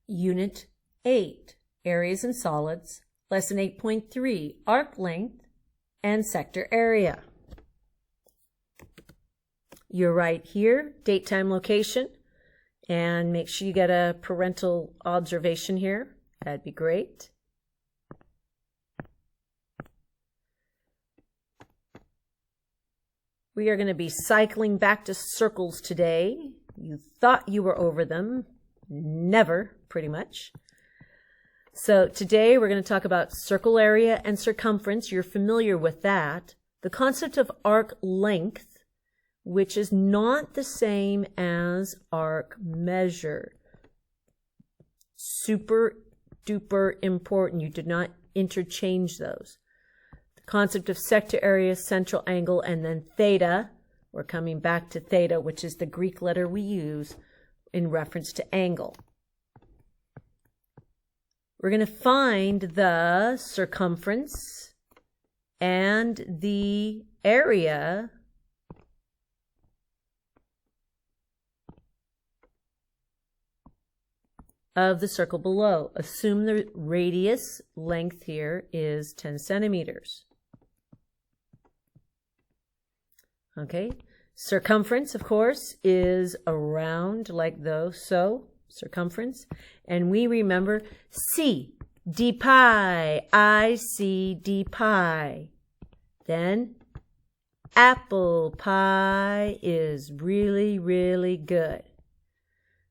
Unit 8, Areas and Solids, Lesson 8.3, Arc Length and Sector Area. You're right here, date, time, location, and make sure you get a parental observation here. That'd be great. We are going to be cycling back to circles today. You thought you were over them. Never, pretty much. So today we're going to talk about circle area and circumference. You're familiar with that. The concept of arc length, which is not the same as arc measure. Super duper important. You do not interchange those. The concept of sector area, central angle, and then theta. We're coming back to theta, which is the Greek letter we use in reference to angle. We're going to find the circumference and the area of the circle below. Assume the radius length here is 10 centimeters. Okay. Circumference, of course, is around like those, so circumference. And we remember C, d pi, I C d pi. Then apple pie is really, really good.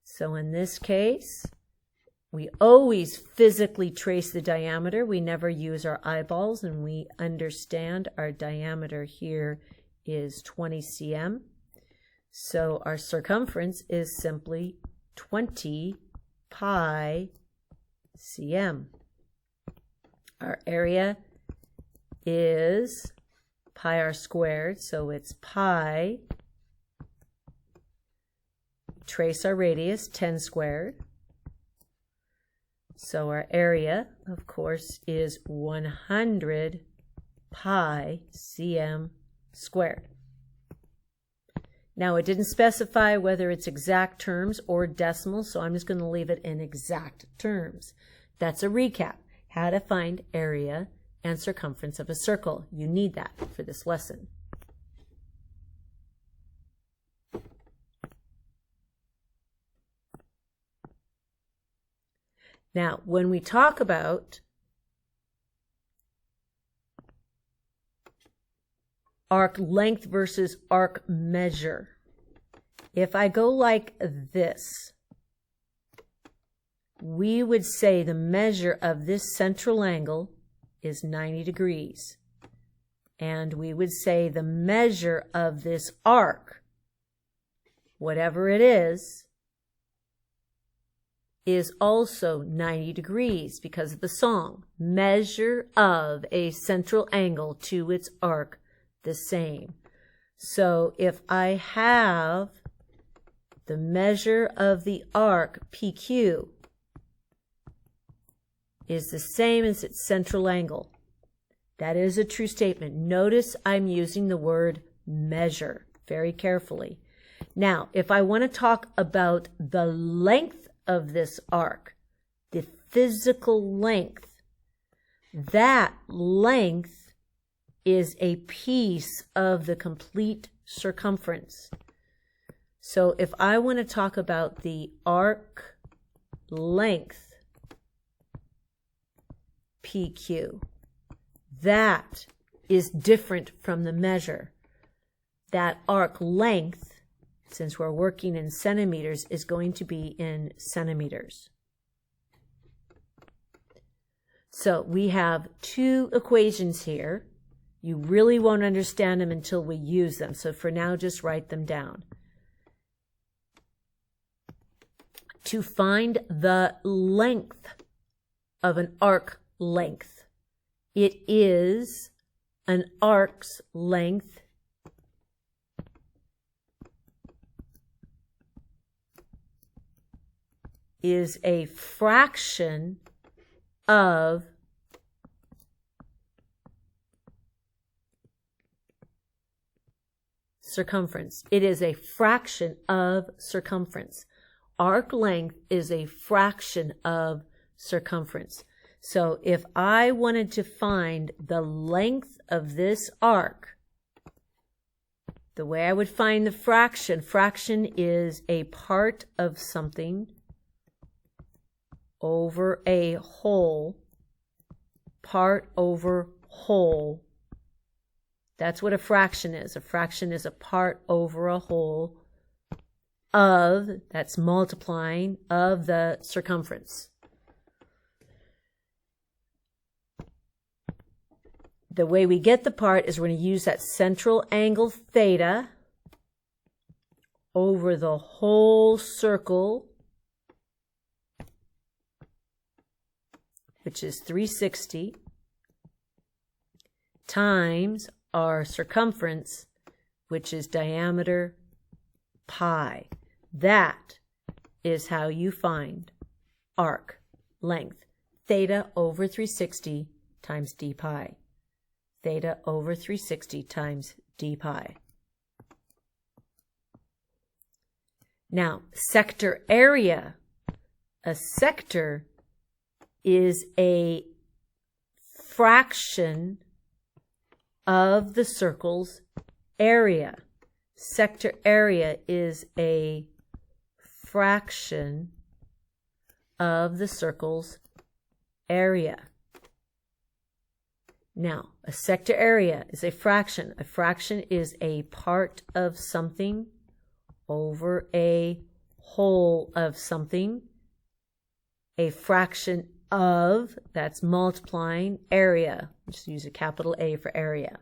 So in this case, we always physically trace the diameter. We never use our eyeballs, and we understand our diameter here is 20 cm. So our circumference is simply 20 pi cm. Our area is pi r squared, so it's pi. Trace our radius, 10 squared. So our area, of course, is 100 pi cm squared. Now, it didn't specify whether it's exact terms or decimals, so I'm just going to leave it in exact terms. That's a recap. How to find area and circumference of a circle. You need that for this lesson. Now, when we talk about arc length versus arc measure, if I go like this, we would say the measure of this central angle is 90 degrees. And we would say the measure of this arc, whatever it is also 90 degrees because of the song. Measure of a central angle to its arc the same. So if I have the measure of the arc PQ is the same as its central angle, that is a true statement. Notice I'm using the word measure very carefully. Now, if I want to talk about the length of this arc, the physical length, that length is a piece of the complete circumference. So if I want to talk about the arc length PQ, that is different from the measure. That arc length, since we're working in centimeters, is going to be in centimeters. So we have two equations here. You really won't understand them until we use them. So for now, just write them down. To find the length of an arc length, it is an arc's length is a fraction of circumference. It is a fraction of circumference. arc length is a fraction of circumference. So if I wanted to find the length of this arc, the way I would find the fraction is a part of something over a whole, part over whole. That's what a fraction is. A fraction is a part over a whole of, that's multiplying, of the circumference. The way we get the part is we're going to use that central angle theta over the whole circle, which is 360, times our circumference, which is diameter pi. That is how you find arc length, theta over 360 times d pi. Theta over 360 times d pi. Now, sector area. A sector is a fraction of the circle's area. Sector area is a fraction of the circle's area. Now, a sector area is a fraction. A fraction is a part of something over a whole of something. A fraction of, that's multiplying, area. Just use a capital A for area.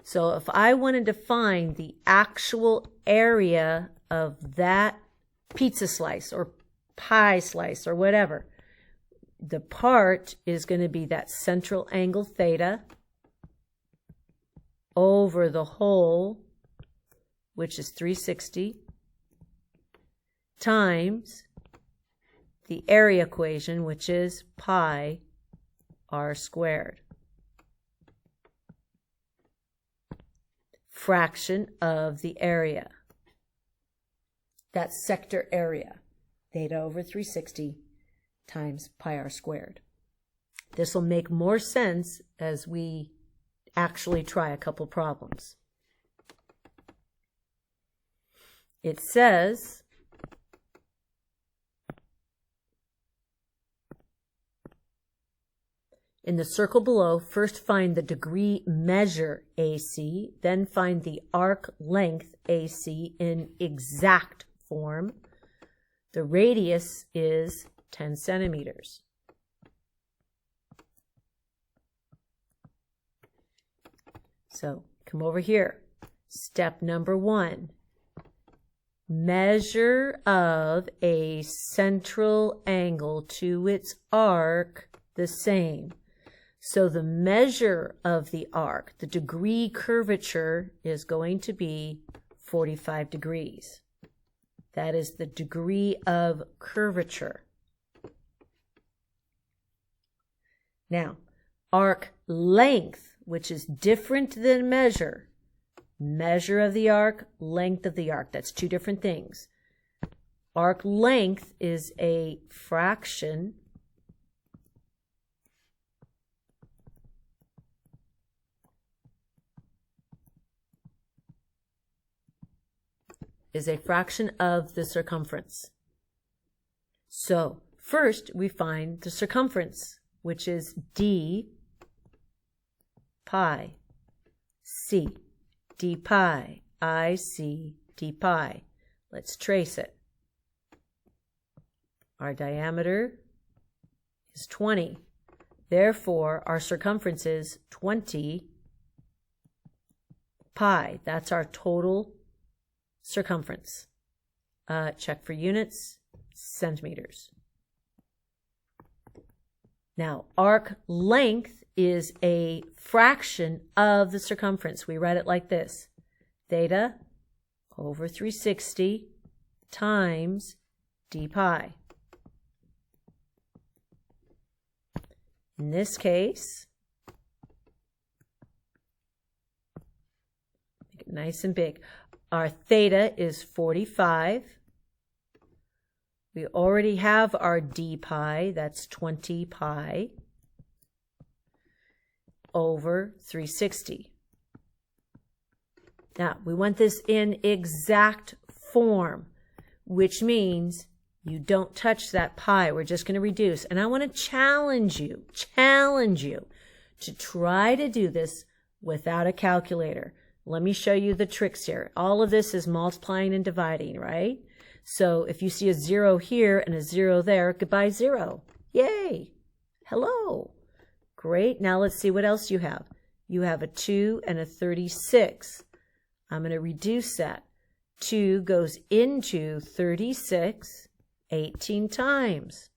So if I wanted to find the actual area of that pizza slice or pie slice or whatever, the part is going to be that central angle theta over the whole, which is 360, times the area equation, which is pi r squared. Fraction of the area. That's sector area. Theta over 360 times pi r squared. This will make more sense as we actually try a couple problems. It says, in the circle below, first find the degree measure AC, then find the arc length AC in exact form. The radius is 10 centimeters. So come over here. Step number 1. Measure of a central angle to its arc the same. So the measure of the arc, the degree curvature, is going to be 45 degrees. That is the degree of curvature. Now, arc length, which is different than measure. Measure of the arc, length of the arc. That's two different things. Arc length is a fraction of the circumference. So first we find the circumference, which is d pi c, d pi, I c, d pi. Let's trace it. Our diameter is 20. Therefore, our circumference is 20 pi. That's our total circumference. Check for units, centimeters. Now, arc length is a fraction of the circumference. We write it like this. Theta over 360 times d pi. In this case, make it nice and big. Our theta is 45 We already have our d pi, that's 20 pi over 360. Now, we want this in exact form, which means you don't touch that pi. We're just going to reduce. And I want to challenge you to try to do this without a calculator. Let me show you the tricks here. All of this is multiplying and dividing, right? So if you see a 0 here and a 0 there, goodbye 0. Yay! Hello! Great. Now let's see what else you have. You have a 2 and a 36. I'm going to reduce that. 2 goes into 36 18 times.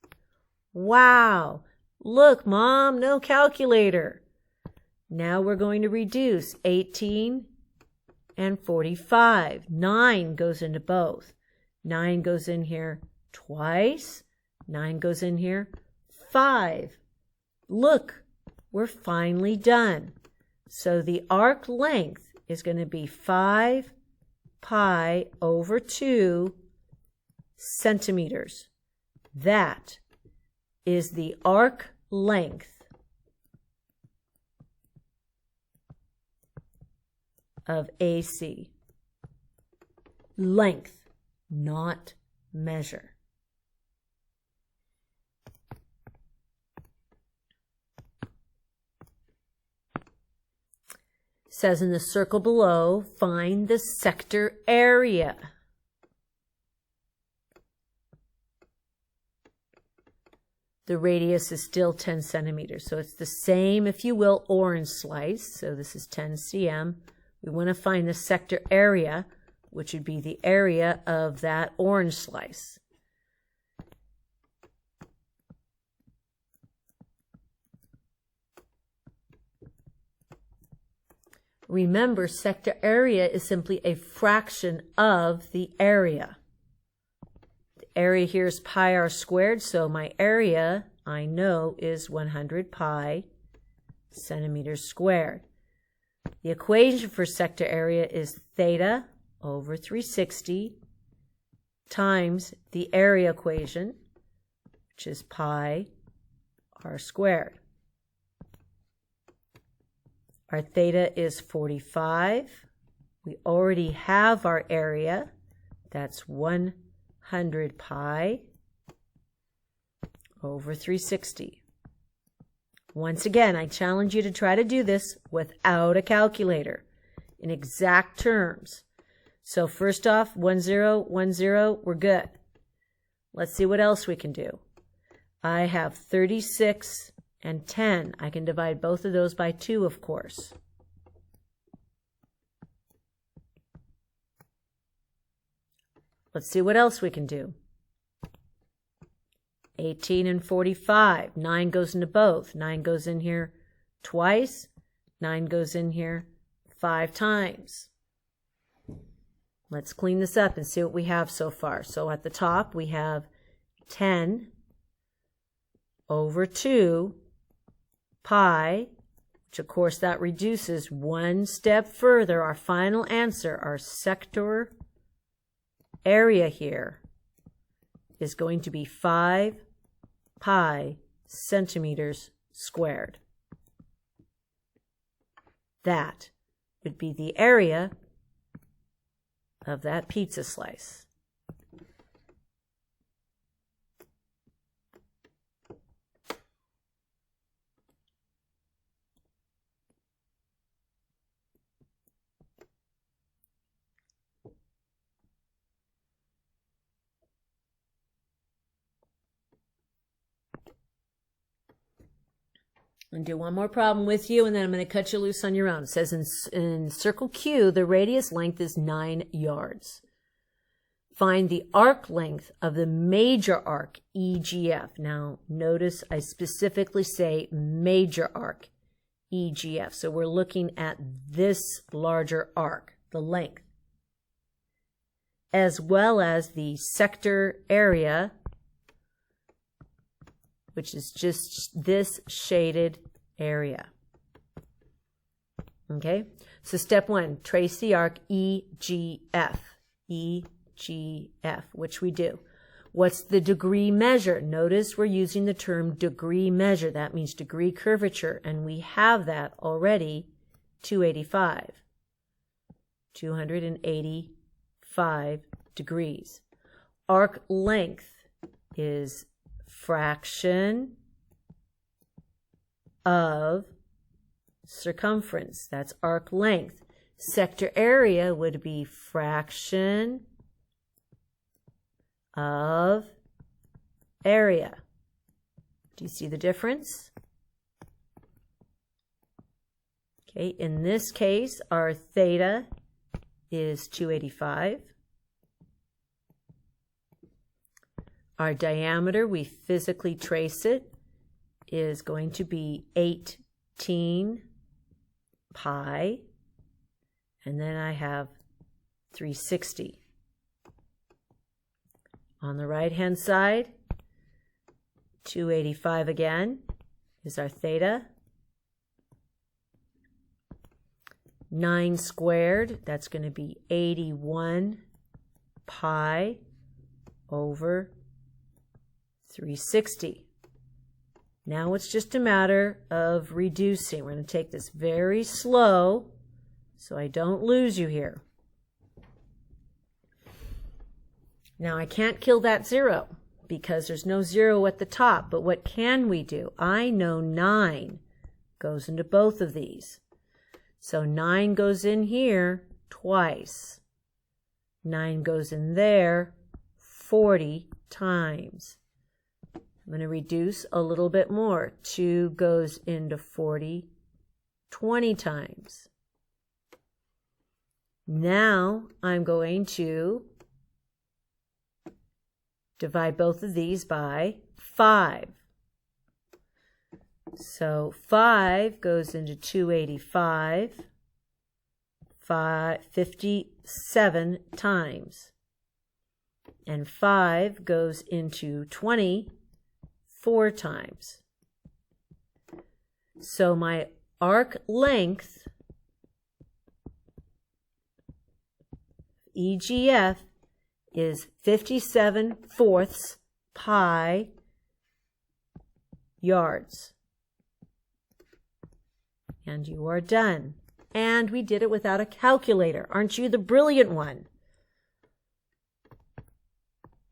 Wow! Look, Mom, no calculator. Now we're going to reduce 18 and 45. 9 goes into both. 9 goes in here twice. 9 goes in here 5. Look, we're finally done. So the arc length is going to be 5 pi over 2 centimeters. That is the arc length of AC. Length, not measure. Says in the circle below, find the sector area. The radius is still 10 centimeters, so it's the same, if you will, orange slice. So this is 10 cm. We want to find the sector area, which would be the area of that orange slice. Remember, sector area is simply a fraction of the area. The area here is pi r squared, so my area, I know, is 100 pi centimeters squared. The equation for sector area is theta over 360 times the area equation, which is pi r squared. Our theta is 45. We already have our area. That's 100 pi over 360. Once again, I challenge you to try to do this without a calculator in exact terms. So first off, 1, 0, 1, 0, we're good. Let's see what else we can do. I have 36 and 10. I can divide both of those by 2, of course. Let's see what else we can do. 18 and 45. 9 goes into both. 9 goes in here twice. 9 goes in here 5 times. Let's clean this up and see what we have so far. So at the top we have 10 over 2 pi, which of course that reduces one step further. Our final answer, our sector area here, is going to be 5 pi centimeters squared. That would be the area of that pizza slice. I'm going to do one more problem with you, and then I'm going to cut you loose on your own. It says in circle Q, the radius length is 9 yards. Find the arc length of the major arc, EGF. Now, notice I specifically say major arc, EGF. So we're looking at this larger arc, the length, as well as the sector area, which is just this shaded area. Okay, so step 1, trace the arc EGF. EGF, which we do. What's the degree measure? Notice we're using the term degree measure. That means degree curvature, and we have that already, 285. 285 degrees. Arc length is fraction of circumference. That's arc length. Sector area would be fraction of area. Do you see the difference? Okay, in this case, our theta is 285. Our diameter, we physically trace it, is going to be 18 pi. And then I have 360. On the right-hand side, 285 again is our theta. 9 squared, that's going to be 81 pi over 360. Now it's just a matter of reducing. We're going to take this very slow so I don't lose you here. Now I can't kill that 0 because there's no 0 at the top, but what can we do? I know 9 goes into both of these. So 9 goes in here twice. 9 goes in there 40 times. I'm going to reduce a little bit more. 2 goes into 40 20 times. Now I'm going to divide both of these by 5. So 5 goes into 285 57 times. And 5 goes into 20 4 times. So my arc length, EGF, is 57/4 pi yards. And you are done. And we did it without a calculator. Aren't you the brilliant one?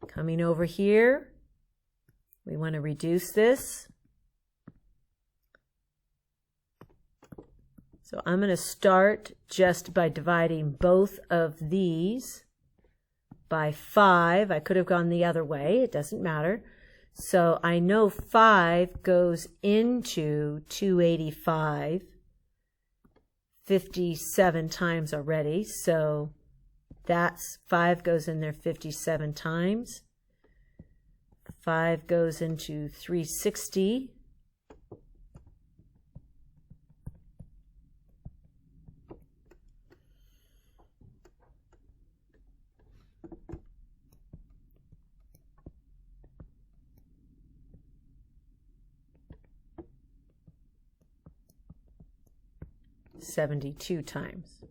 Coming over here, we want to reduce this. So I'm going to start just by dividing both of these by 5. I could have gone the other way. It doesn't matter. So I know 5 goes into 285 57 times already. So that's 5 goes in there 57 times. 5 goes into 360. $72 times.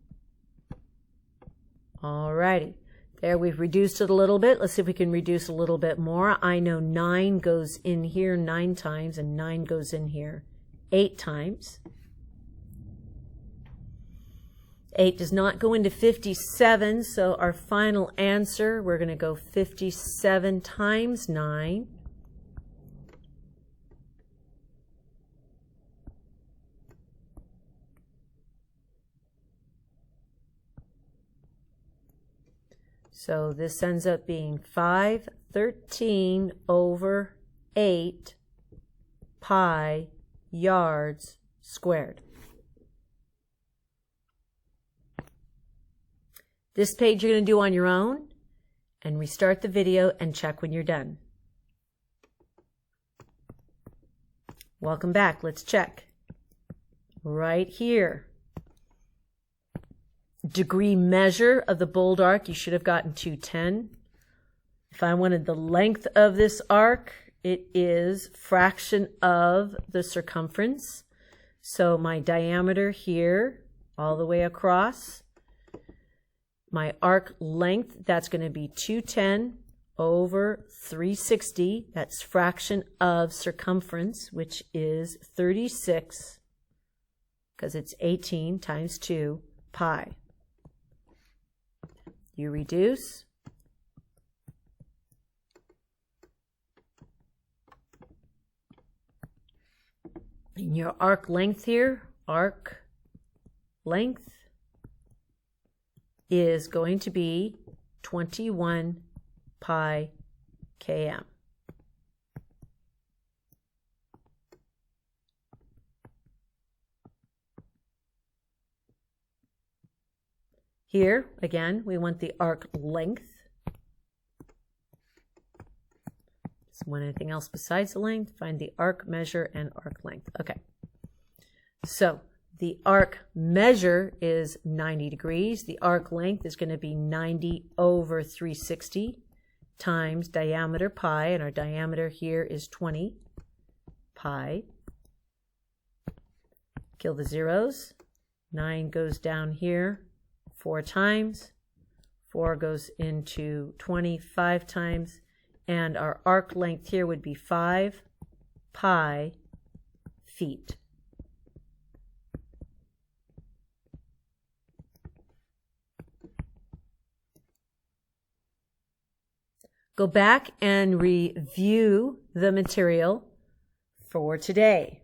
All righty. There, we've reduced it a little bit. Let's see if we can reduce a little bit more. I know 9 goes in here 9 times, and 9 goes in here 8 times. 8 does not go into 57, so our final answer, we're going to go 57 times 9. So this ends up being 513 over 8 pi yards squared. This page you're going to do on your own, and restart the video and check when you're done. Welcome back. Let's check. Right here. Degree measure of the bold arc, you should have gotten 210. If I wanted the length of this arc, it is fraction of the circumference. So my diameter here, all the way across, my arc length, that's going to be 210 over 360. That's fraction of circumference, which is 36, because it's 18 times 2 pi. You reduce. And your arc length here, arc length, is going to be 21 pi km. Here, again, we want the arc length. Just want anything else besides the length? Find the arc measure and arc length. Okay. So the arc measure is 90 degrees. The arc length is going to be 90 over 360 times diameter pi, and our diameter here is 20 pi. Kill the zeros. 9 goes down here 4 times. 4 goes into 20 5 times. And our arc length here would be 5 pi feet. Go back and review the material for today.